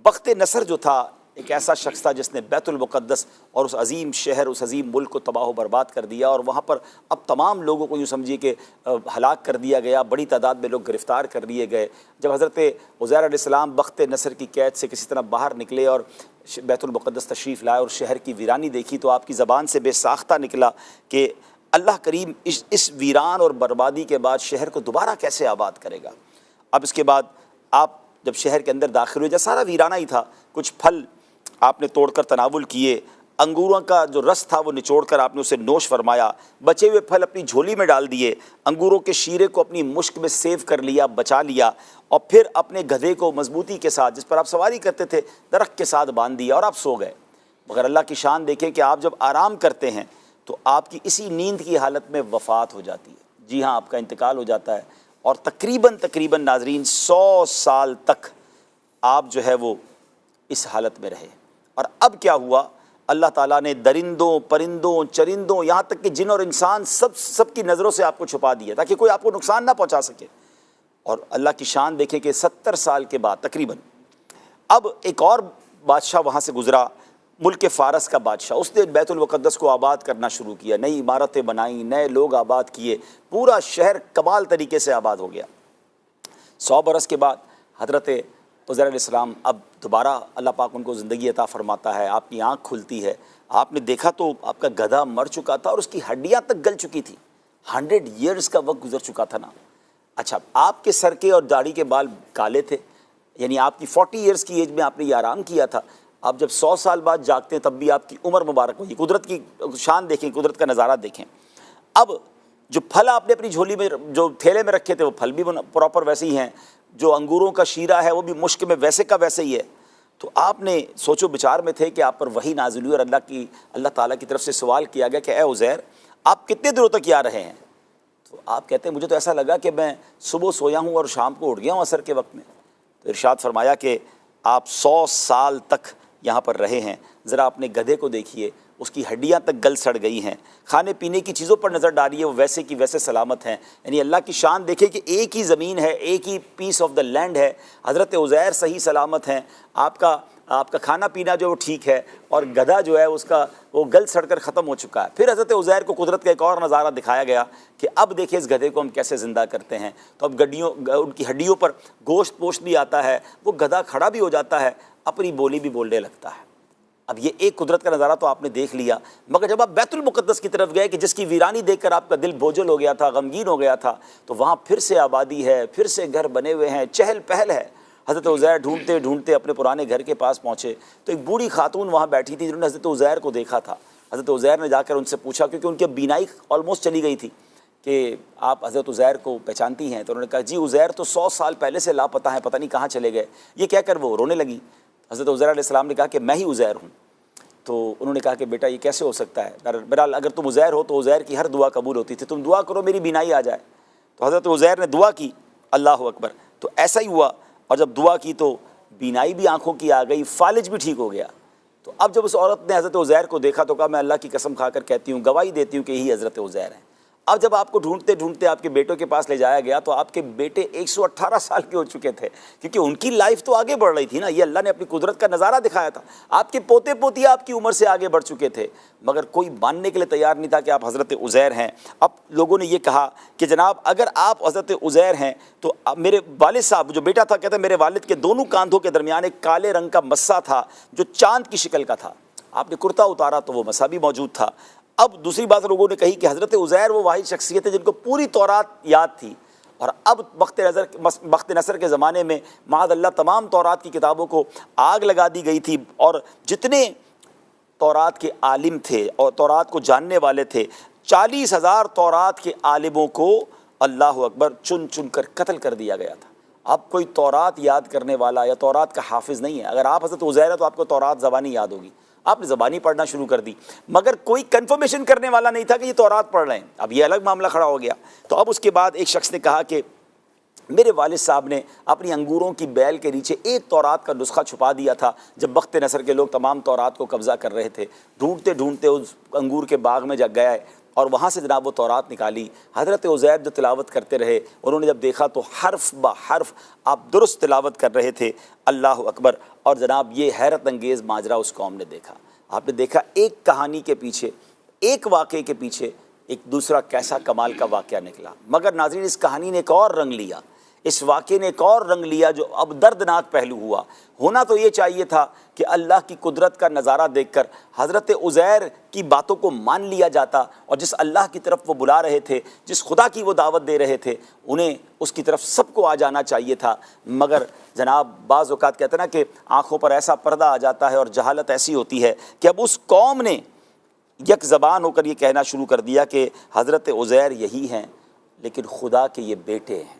بخت نصر جو تھا ایک ایسا شخص تھا جس نے بیت المقدس اور اس عظیم شہر، اس عظیم ملک کو تباہ و برباد کر دیا، اور وہاں پر اب تمام لوگوں کو یوں سمجھیے کہ ہلاک کر دیا گیا، بڑی تعداد میں لوگ گرفتار کر لیے گئے۔ جب حضرت عزیر علیہ السلام بخت نصر کی قید سے کسی طرح باہر نکلے اور بیت المقدس تشریف لائے اور شہر کی ویرانی دیکھی، تو آپ کی زبان سے بے ساختہ نکلا کہ اللہ کریم اس ویران اور بربادی کے بعد شہر کو دوبارہ کیسے آباد کرے گا۔ اب اس کے بعد آپ جب شہر کے اندر داخل ہوئے، جب سارا ویرانہ ہی تھا، کچھ پھل آپ نے توڑ کر تناول کیے، انگوروں کا جو رس تھا وہ نچوڑ کر آپ نے اسے نوش فرمایا، بچے ہوئے پھل اپنی جھولی میں ڈال دیے، انگوروں کے شیرے کو اپنی مشک میں سیو کر لیا، بچا لیا، اور پھر اپنے گدھے کو مضبوطی کے ساتھ جس پر آپ سواری کرتے تھے درخت کے ساتھ باندھ دیا اور آپ سو گئے۔ مگر اللہ کی شان دیکھیں کہ آپ جب آرام کرتے ہیں تو آپ کی اسی نیند کی حالت میں وفات ہو جاتی ہے، جی ہاں آپ کا انتقال ہو جاتا ہے، اور تقریباً ناظرین 100 سال تک آپ جو ہے وہ اس حالت میں رہے۔ اور اب کیا ہوا، اللہ تعالیٰ نے درندوں، پرندوں، چرندوں، یہاں تک کہ جن اور انسان سب کی نظروں سے آپ کو چھپا دیا تاکہ کوئی آپ کو نقصان نہ پہنچا سکے۔ اور اللہ کی شان دیکھیں کہ 70 سال کے بعد تقریباً اب ایک اور بادشاہ وہاں سے گزرا، ملک فارس کا بادشاہ، اس نے بیت المقدس کو آباد کرنا شروع کیا، نئی عمارتیں بنائیں، نئے لوگ آباد کیے، پورا شہر کمال طریقے سے آباد ہو گیا۔ 100 برس کے بعد حضرت عزیر علیہ السلام اب دوبارہ اللہ پاک ان کو زندگی عطا فرماتا ہے، آپ کی آنکھ کھلتی ہے، آپ نے دیکھا تو آپ کا گدھا مر چکا تھا اور اس کی ہڈیاں تک گل چکی تھی، 100 ایئرز کا وقت گزر چکا تھا نا۔ اچھا، آپ کے سر کے اور داڑھی کے بال کالے تھے، یعنی آپ کی 40 ایئرز کی ایج میں آپ نے یہ آرام کیا تھا۔ آپ جب 100 سال بعد جاگتے ہیں تب بھی آپ کی عمر مبارک ہوئی۔ قدرت کی شان دیکھیں، قدرت کا نظارہ دیکھیں۔ اب جو پھل آپ نے اپنی جھولی میں، جو تھیلے میں رکھے تھے، وہ پھل بھی پراپر ویسے ہی ہیں، جو انگوروں کا شیرہ ہے وہ بھی مشک میں ویسے کا ویسے ہی ہے۔ تو آپ نے سوچو بچار میں تھے کہ آپ پر وحی نازل ہوئی اور اللہ تعالیٰ کی طرف سے سوال کیا گیا کہ اے عزیر، آپ کتنے دنوں تک یہاں رہے ہیں؟ تو آپ کہتے ہیں مجھے تو ایسا لگا کہ میں صبح سویا ہوں اور شام کو اٹھ گیا ہوں عصر کے وقت میں۔ تو ارشاد فرمایا کہ آپ 100 سال تک یہاں پر رہے ہیں۔ ذرا اپنے گدھے کو دیکھیے، اس کی ہڈیاں تک گل سڑ گئی ہیں، کھانے پینے کی چیزوں پر نظر ڈالیے، وہ ویسے کی ویسے سلامت ہیں۔ یعنی اللہ کی شان دیکھیں کہ ایک ہی زمین ہے، ایک ہی پیس آف دا لینڈ ہے، حضرت عزیر صحیح سلامت ہیں، آپ کا کھانا پینا جو ٹھیک ہے، اور گدھا جو ہے اس کا وہ گل سڑ کر ختم ہو چکا ہے۔ پھر حضرت عزیر کو قدرت کا ایک اور نظارہ دکھایا گیا کہ اب دیکھیں اس گدھے کو ہم کیسے زندہ کرتے ہیں۔ تو اب ان کی ہڈیوں پر گوشت پوشت بھی آتا ہے، وہ گدھا کھڑا بھی ہو جاتا ہے، اپنی بولی بھی بولنے لگتا ہے۔ اب یہ ایک قدرت کا نظارہ تو آپ نے دیکھ لیا، مگر جب آپ بیت المقدس کی طرف گئے کہ جس کی ویرانی دیکھ کر آپ کا دل بوجھل ہو گیا تھا، غمگین ہو گیا تھا، تو وہاں پھر سے آبادی ہے، پھر سے گھر بنے ہوئے ہیں، چہل پہل ہے۔ حضرت عزیر ڈھونڈتے ڈھونڈتے اپنے پرانے گھر کے پاس پہنچے تو ایک بوڑھی خاتون وہاں بیٹھی تھی جنہوں نے حضرت عزیر کو دیکھا تھا۔ حضرت عزیر نے جا کر ان سے پوچھا، کیونکہ ان کی بینائی آلموسٹ چلی گئی تھی، کہ آپ حضرت عزیر کو پہچانتی ہیں؟ تو انہوں نے کہا جی عزیر تو 100 سال پہلے سے لاپتہ ہیں، پتہ نہیں کہاں چلے گئے۔ یہ کہہ کر وہ رونے لگی۔ حضرت عزیر علیہ السلام نے کہا کہ میں ہی عزیر ہوں۔ تو انہوں نے کہا کہ بیٹا یہ کیسے ہو سکتا ہے؟ بہرحال اگر تم عزیر ہو تو عزیر کی ہر دعا قبول ہوتی تھی، تم دعا کرو میری بینائی آ جائے۔ تو حضرت عزیر نے دعا کی، اللہ اکبر، تو ایسا ہی ہوا، اور جب دعا کی تو بینائی بھی آنکھوں کی آ گئی، فالج بھی ٹھیک ہو گیا۔ تو اب جب اس عورت نے حضرت عزیر کو دیکھا تو کہا میں اللہ کی قسم کھا کر کہتی ہوں، گواہی دیتی ہوں کہ یہی حضرت عزیر ہیں۔ اب جب آپ کو ڈھونڈتے ڈھونڈتے آپ کے بیٹوں کے پاس لے جایا گیا تو آپ کے بیٹے 118 سال کے ہو چکے تھے، کیونکہ ان کی لائف تو آگے بڑھ رہی تھی نا، یہ اللہ نے اپنی قدرت کا نظارہ دکھایا تھا۔ آپ کے پوتے پوتی آپ کی عمر سے آگے بڑھ چکے تھے، مگر کوئی ماننے کے لیے تیار نہیں تھا کہ آپ حضرت عزیر ہیں۔ اب لوگوں نے یہ کہا کہ جناب اگر آپ حضرت عزیر ہیں تو میرے والد صاحب، جو بیٹا تھا، کہتا ہے میرے والد کے دونوں کاندھوں کے درمیان ایک کالے رنگ کا مسا تھا جو چاند کی شکل کا تھا، آپ نے کرتا اتارا تو وہ مسا بھی موجود تھا۔ اب دوسری بات لوگوں نے کہی کہ حضرت عزیر وہ واحد شخصیت ہے جن کو پوری تورات یاد تھی، اور اب بخت نصر کے زمانے میں معاذ اللہ تمام تورات کی کتابوں کو آگ لگا دی گئی تھی، اور جتنے تورات کے عالم تھے اور تورات کو جاننے والے تھے، 40,000 تورات کے عالموں کو اللہ اکبر چن چن کر قتل کر دیا گیا تھا۔ اب کوئی تورات یاد کرنے والا یا تورات کا حافظ نہیں ہے۔ اگر آپ حضرت عزیر ہیں تو آپ کو تورات زبانی یاد ہوگی، آپ نے زبانی پڑھنا شروع کر دی، مگر کوئی کنفرمیشن کرنے والا نہیں تھا کہ یہ تورات پڑھ رہے ہیں۔ اب یہ الگ معاملہ کھڑا ہو گیا۔ تو اب اس کے بعد ایک شخص نے کہا کہ میرے والد صاحب نے اپنی انگوروں کی بیل کے نیچے ایک تورات کا نسخہ چھپا دیا تھا جب بخت نصر کے لوگ تمام تورات کو قبضہ کر رہے تھے۔ ڈھونڈتے ڈھونڈتے اس انگور کے باغ میں جا گئے اور وہاں سے جناب وہ تورات نکالی. حضرت عزیر جو تلاوت کرتے رہے, انہوں نے جب دیکھا تو حرف بہ حرف آپ درست تلاوت کر رہے تھے. اللہ اکبر. اور جناب یہ حیرت انگیز ماجرا اس قوم نے دیکھا. آپ نے دیکھا ایک کہانی کے پیچھے, ایک واقعے کے پیچھے ایک دوسرا کیسا کمال کا واقعہ نکلا. مگر ناظرین اس کہانی نے ایک اور رنگ لیا, اس واقعے نے ایک اور رنگ لیا جو اب دردناک پہلو ہوا. ہونا تو یہ چاہیے تھا کہ اللہ کی قدرت کا نظارہ دیکھ کر حضرت عزیر کی باتوں کو مان لیا جاتا, اور جس اللہ کی طرف وہ بلا رہے تھے, جس خدا کی وہ دعوت دے رہے تھے, انہیں اس کی طرف سب کو آ جانا چاہیے تھا. مگر جناب بعض اوقات کہتے ہیں نا کہ آنکھوں پر ایسا پردہ آ جاتا ہے اور جہالت ایسی ہوتی ہے کہ اب اس قوم نے یک زبان ہو کر یہ کہنا شروع کر دیا کہ حضرت عزیر یہی ہیں لیکن خدا کے یہ بیٹے ہیں,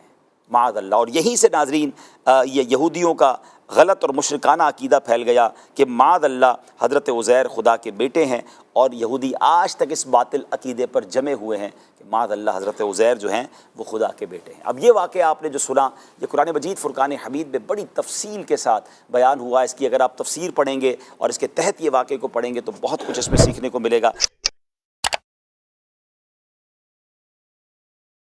معاذ اللہ. اور یہیں سے ناظرین یہ یہودیوں کا غلط اور مشرکانہ عقیدہ پھیل گیا کہ معاذ اللہ حضرت عزیر خدا کے بیٹے ہیں, اور یہودی آج تک اس باطل عقیدے پر جمے ہوئے ہیں کہ معاذ اللہ حضرت عزیر جو ہیں وہ خدا کے بیٹے ہیں. اب یہ واقعہ آپ نے جو سنا یہ قرآن مجید فرقان حمید میں بڑی تفصیل کے ساتھ بیان ہوا. اس کی اگر آپ تفسیر پڑھیں گے اور اس کے تحت یہ واقعے کو پڑھیں گے تو بہت کچھ اس میں سیکھنے کو ملے گا.